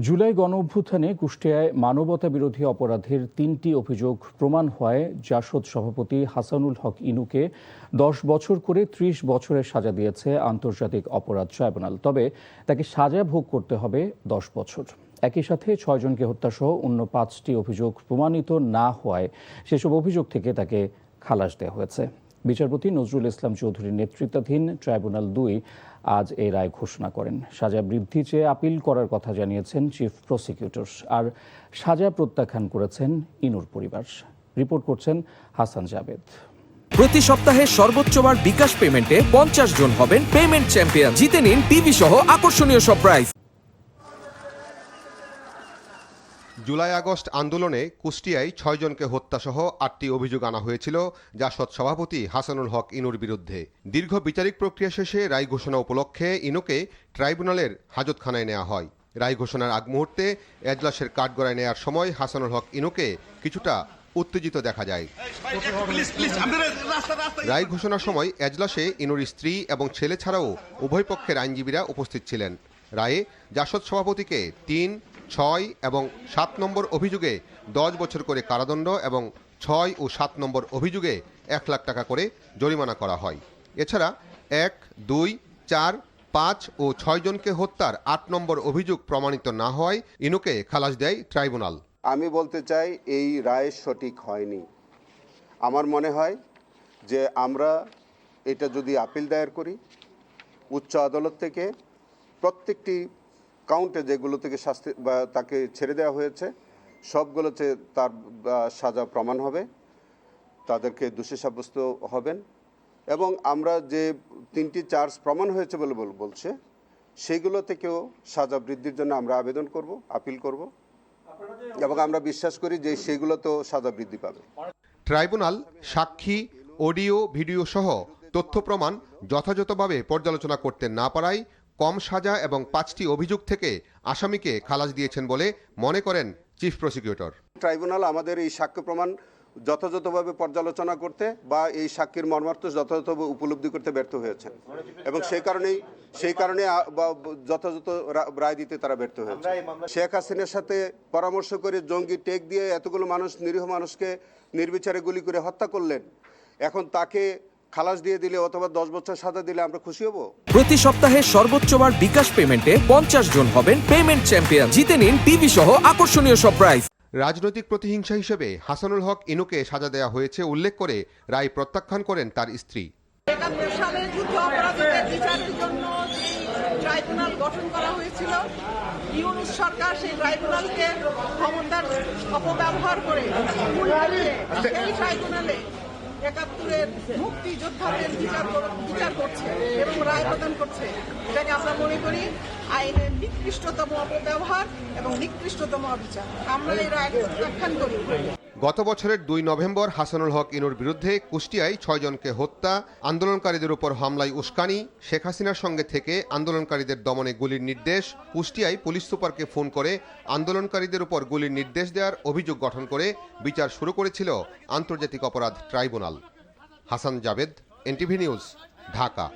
জুলাই গণঅভ্যুত্থানে কুষ্টিয়ায় মানবতাবিরোধী অপরাধের ৩টি অভিযোগ প্রমাণ হওয়ায় জাসদ সভাপতি হাসানুল হক ইনুকে ১০ বছর করে ৩০ বছরের সাজা দিয়েছে আন্তর্জাতিক অপরাধ ট্রাইব্যুনাল। তবে তাকে সাজা ভোগ করতে হবে ১০ বছর। একই সাথে ৬ জনকে হত্যাসহ অন্য ৫টি অভিযোগ প্রমাণিত না হওয়ায় সেসব অভিযোগ থেকে তাকে খালাস দেওয়া হয়েছে। বিচারপতি নজরুল ইসলাম চৌধুরীর নেতৃত্বাধীন ট্রাইব্যুনাল ২ আজ এই রায় ঘোষণা করেন। সাজা বৃদ্ধি চেয়ে আপিল করার কথা জানিয়েছেন চিফ প্রসিকিউটর, আর সাজা প্রত্যাখ্যান করেছেন ইনুর পরিবার। রিপোর্ট করছেন হাসান জাবেদ। প্রতি সপ্তাহে সর্বোচ্চবার বিকাশ পেমেন্টে 50 জন হবেন পেমেন্ট চ্যাম্পিয়ন। জিতে নিন টিভি সহ আকর্ষণীয় সব প্রাইজ। জুলাই আগস্ট আন্দোলনে কুষ্টিয়ায় ৬ জনকে হত্যাসহ ৮টি অভিযোগ আনা হয়েছিল জাসদ সভাপতি হাসানুল হক ইনুর বিরুদ্ধে। দীর্ঘ বিচারিক প্রক্রিয়া শেষে রায় ঘোষণা উপলক্ষে ইনুকে ট্রাইব্যুনালের হাজতখানায় নেওয়া হয়। রায় ঘোষণার আগ মুহূর্তে এজলাসের কাঠগড়ায় নেওয়ার সময় হাসানুল হক ইনুকে কিছুটা উত্তেজিত দেখা যায়। রায় ঘোষণার সময় এজলাসে ইনুর স্ত্রী এবং ছেলে ছাড়াও উভয় পক্ষের আইনজীবীরা উপস্থিত ছিলেন। রায়ে জাসদ সভাপতিকে ৩, ৬ এবং ৭ নম্বর অভিযোগে ১০ বছর করে কারাদণ্ড এবং ৬ ও ৭ নম্বর অভিযোগে ১ লাখ টাকা করে জরিমানা করা হয়। এছাড়া ১, ২, ৪, ৫ ও ৬ জনকে হত্যার ৮ নম্বর অভিযোগ প্রমাণিত না হওয়ায় ইনুকে খালাস দেয় ট্রাইব্যুনাল। আমি বলতে চাই এই রায় সঠিক হয়নি। আমার মনে হয় যে আমরা এটা যদি আপিল দায়ের করি উচ্চ আদালত থেকে, প্রত্যেকটি কাউন্টে যেগুলো থেকে শাস্তি বা তাকে ছেড়ে দেওয়া হয়েছে সবগুলোতে তার সাজা প্রমাণ হবে, তাদেরকে দোষী সাব্যস্ত হবেন এবং আমরা যে 3টি চার্জ প্রমাণ হয়েছে বলে বলছে সেগুলো থেকেও সাজা বৃদ্ধির জন্য আমরা আবেদন করব, আপিল করব এবং আমরা বিশ্বাস করি যে সেগুলোতেও সাজা বৃদ্ধি পাবে। ট্রাইব্যুনাল সাক্ষী, অডিও, ভিডিও সহ তথ্য প্রমাণ যথাযথভাবে পর্যালোচনা করতে না পারায় কম সাজা এবং 5টি অভিযোগ থেকে আসামিকে খালাস দিয়েছেন বলে মনে করেন চিফ প্রসিকিউটর। ট্রাইব্যুনাল আমাদের এই সাক্ষ্য প্রমাণ যথাযথভাবে পর্যালোচনা করতে বা এই সাক্ষীর মর্মার্থ যথাযথভাবে উপলব্ধি করতে ব্যর্থ হয়েছে এবং সেই কারণে যথাযথ রায় দিতে তারা ব্যর্থ হয়েছে। শেখ হাসিনার সাথে পরামর্শ করে জঙ্গি টেক দিয়ে এতগুলো মানুষ, নিরীহ মানুষকে নির্বিচারে গুলি করে হত্যা করলেন, এখন তাকে খালাস দিয়ে দিলে অথবা 10 বছর সাজা দিলে আমরা খুশি হব। প্রতি সপ্তাহে সর্বোচ্চবার বিকাশ পেমেন্টে 50 জন হবেন পেমেন্ট চ্যাম্পিয়ন। জিতে নিন টিভি সহ আকর্ষণীয় সব প্রাইজ। রাজনৈতিক প্রতিহিংসা হিসেবে হাসানুল হক ইনুকে সাজা দেওয়া হয়েছে উল্লেখ করে রায় প্রত্যাখ্যান করেন তার স্ত্রী। ৭১ সালে যুদ্ধ অপরাধীদের বিচারের জন্য যে ট্রাইব্যুনাল গঠন করা হয়েছিল, ইউনূস সরকার সেই ট্রাইব্যুনালকে ক্ষমতার অপব্যবহার করে সেই ট্রাইব্যুনালে ৭১-এর মুক্তিযোদ্ধাদের বিচার করছে এবং রায় প্রদান করছে। এটাকে আমরা মনে করি আইনের নিকৃষ্টতম অপব্যবহার এবং নিকৃষ্টতম অবিচার। আমরা এই রায় প্রত্যাখ্যান করি। গত বছরের 2 নভেম্বর হাসানুল হক ইনুর বিরুদ্ধে কুষ্টিয়ায় 6 জনকে হত্যা, আন্দোলনকারীদের উপর হামলায় উস্কানি, শেখ হাসিনার সঙ্গে থেকে আন্দোলনকারীদের দমনে গুলির নির্দেশ, কুষ্টিয়ায় পুলিশ সুপারকে ফোন করে আন্দোলনকারীদের উপর গুলির নির্দেশ দেওয়ার অভিযোগ গঠন করে বিচার শুরু করেছিল আন্তর্জাতিক অপরাধ tribunal. Hasan Javed, NTV news, Dhaka.